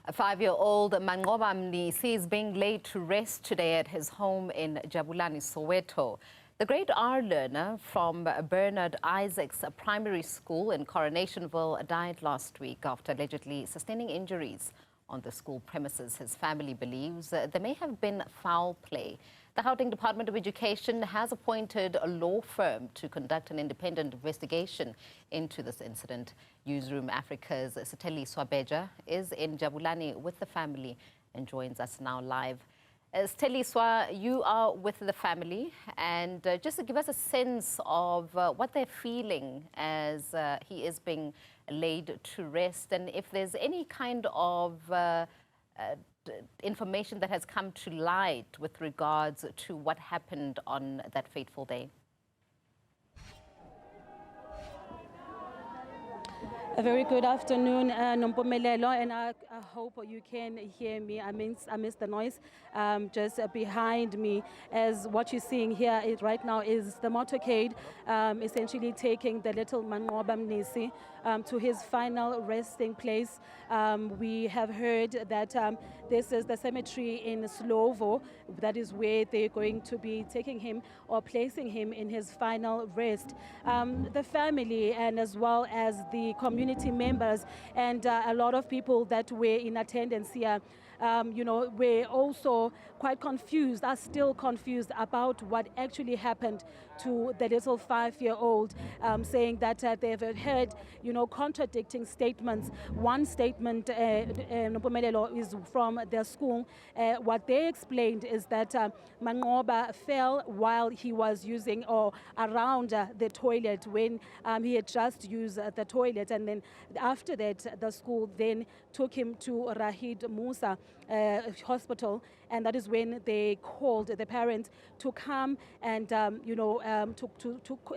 A 5-year-old Manqoba Mnisi is being laid to rest today at his home in Jabulani, Soweto. The grade R learner from Bernard Isaac's primary school in Coronationville died last week after allegedly sustaining injuries on the school premises. His family believes there may have been foul play. The Gauteng Department of Education has appointed a law firm to conduct an independent investigation into this incident. Newzroom Afrika's Sitheliswa Beja is in Jabulani with the family and joins us now live. Sitheliswa, you are with the family, and just to give us a sense of what they're feeling as he is being laid to rest, and if there's any kind of information that has come to light with regards to what happened on that fateful day. A very good afternoon, Nompumelelo, and I hope you can hear me. I miss the noise just behind me. As what you're seeing here right now is the motorcade essentially taking the little Manqoba Mnisi to his final resting place. We have heard that this is the cemetery in Soweto. That is where they're going to be taking him or placing him in his final rest. The family and as well as the community members and a lot of people that were in attendance here, we're also quite confused, are still confused about what actually happened to the little 5-year-old, saying that they've heard, contradicting statements. One statement, is from their school. What they explained is that Mangoba fell while he was using or around the toilet when he had just used the toilet, and then after that the school then took him to Rahid Musa hospital, and that is when they called the parents to come and to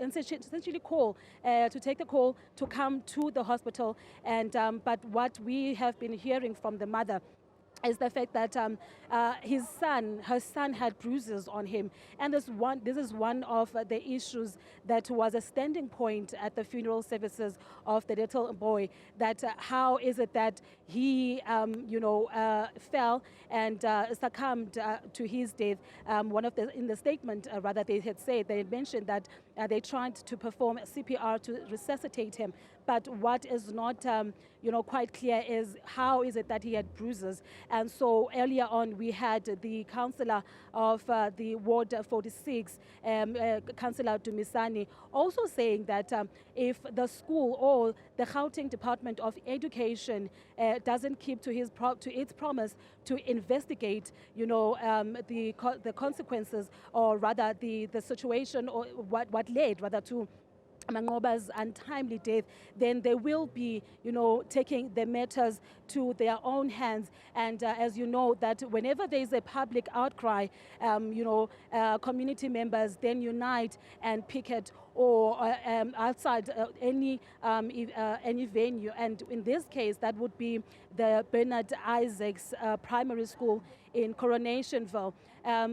essentially call to take the call to come to the hospital. And but what we have been hearing from the mother is the fact that her son had bruises on him, and this is one of the issues that was a standing point at the funeral services of the little boy. That how is it that he fell and succumbed to his death? In the statement, rather, they had mentioned that they tried to perform CPR to resuscitate him, but what is not quite clear is how is it that he had bruises. And so earlier on we had the councillor of the Ward 46, Councillor Dumisani, also saying that if the school or the Gauteng Department of Education doesn't keep to its promise to investigate, the consequences, or rather the situation, or what led rather to Mangoba's untimely death, then they will be, taking the matters to their own hands. And as you know, that whenever there is a public outcry, community members then unite and picket or outside any venue. And in this case, that would be the Bernard Isaac's primary school in Coronationville.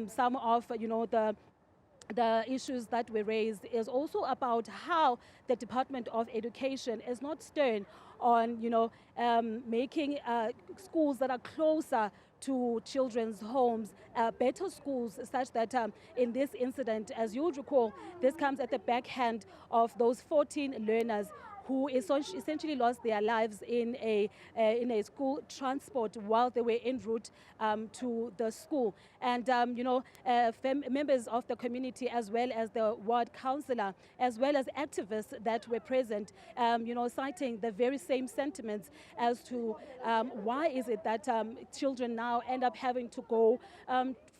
Some of the issues that were raised is also about how the Department of Education is not stern on, making schools that are closer to children's homes, better schools, such that in this incident, as you would recall, this comes at the backhand of those 14 learners who essentially lost their lives in a school transport while they were en route to the school. And members of the community, as well as the ward councillor, as well as activists that were present, citing the very same sentiments as to why is it that children now end up having to go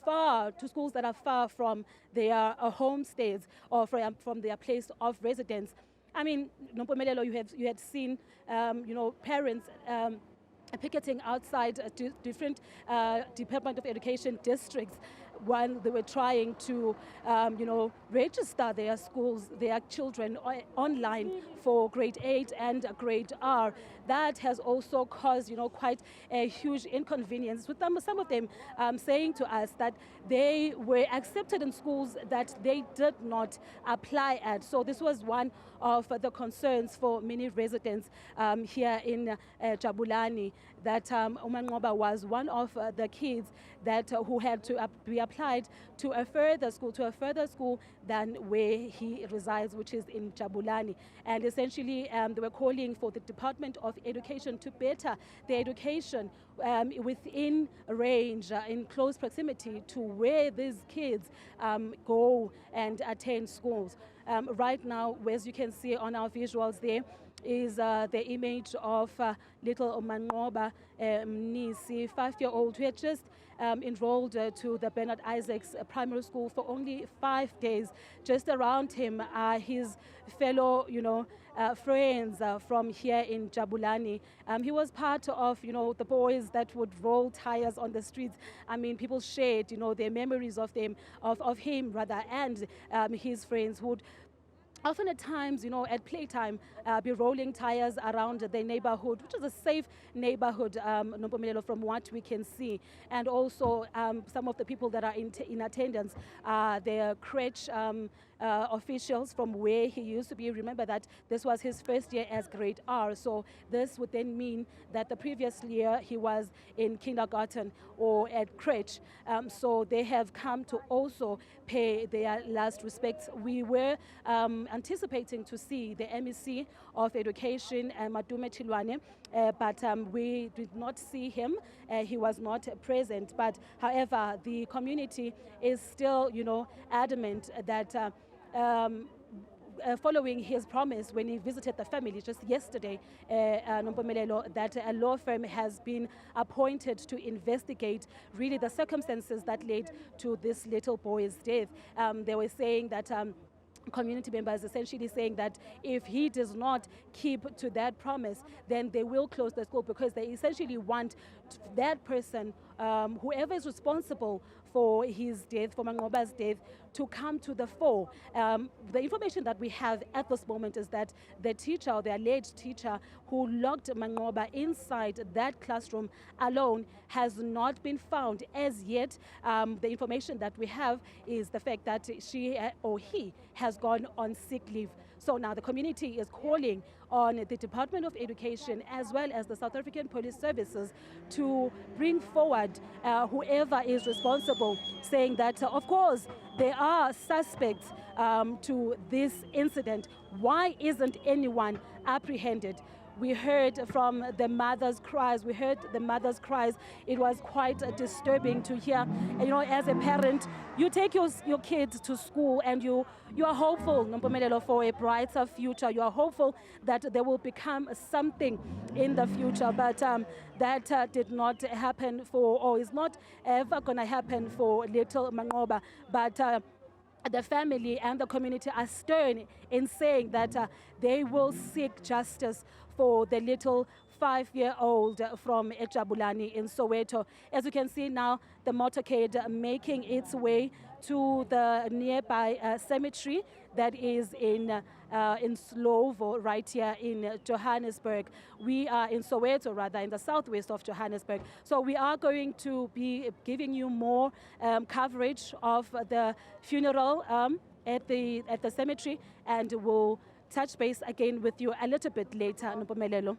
far to schools that are far from their homestays or from their place of residence. I mean, Nompumelelo, you had seen, parents picketing outside different Department of Education districts. when they were trying to, register their schools, their children online for grade 8 and grade R. That has also caused, quite a huge inconvenience with them. Some of them saying to us that they were accepted in schools that they did not apply at. So this was one of the concerns for many residents here in Jabulani, that Mangoba was one of the kids that who had to be applied to a further school than where he resides, which is in Jabulani. And essentially they were calling for the Department of Education to better the education within range, in close proximity to where these kids go and attend schools. Right now, as you can see on our visuals there, is the image of little Manqoba Mnisi, 5-year-old, who had just enrolled to the Bernard Isaacs Primary School for only 5 days. Just around him are his fellow, friends from here in Jabulani. He was part of, the boys that would roll tires on the streets. I mean, people shared, their memories of him and his friends who would often at times, at playtime, be rolling tires around the neighborhood, which is a safe neighborhood, from what we can see. And also some of the people that are in attendance are the crèche officials from where he used to be. Remember that this was his first year as grade R, so this would then mean that the previous year he was in kindergarten or at crèche. So they have come to also pay their last respects. We were anticipating to see the MEC of Education, Madume Chilwane, but we did not see him. He was not present. But however, the community is still, adamant that following his promise when he visited the family just yesterday, that a law firm has been appointed to investigate really the circumstances that led to this little boy's death. They were saying that community members essentially saying that if he does not keep to that promise, then they will close the school, because they essentially want that person, whoever is responsible for his death, for Mangoba's death, to come to the fore. The information that we have at this moment is that the teacher, or the alleged teacher who locked Mangoba inside that classroom alone, has not been found as yet. The information that we have is the fact that she or he has gone on sick leave. So now the community is calling on the Department of Education as well as the South African Police Services to bring forward whoever is responsible, saying that, of course, there are suspects to this incident. Why isn't anyone apprehended? We heard from the mother's cries. It was quite disturbing to hear. And, as a parent, you take your kids to school and you are hopeful, for a brighter future. You are hopeful that they will become something in the future. But that did not happen or is not ever going to happen for little Mangoba. But the family and the community are stern in saying that they will seek justice for the little 5-year-old from Jabulani in Soweto. As you can see now, the motorcade making its way to the nearby cemetery that is in Slovo, right here in Johannesburg. We are in Soweto, rather, in the southwest of Johannesburg. So we are going to be giving you more coverage of the funeral at the cemetery, and we'll touch base again with you a little bit later, Ntompumelelo.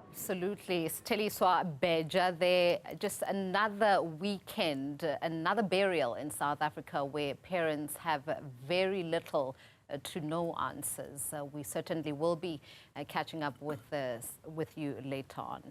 Absolutely. Sitheliswa, Beja, there just another weekend, another burial in South Africa where parents have very little to no answers. We certainly will be catching up with you later on.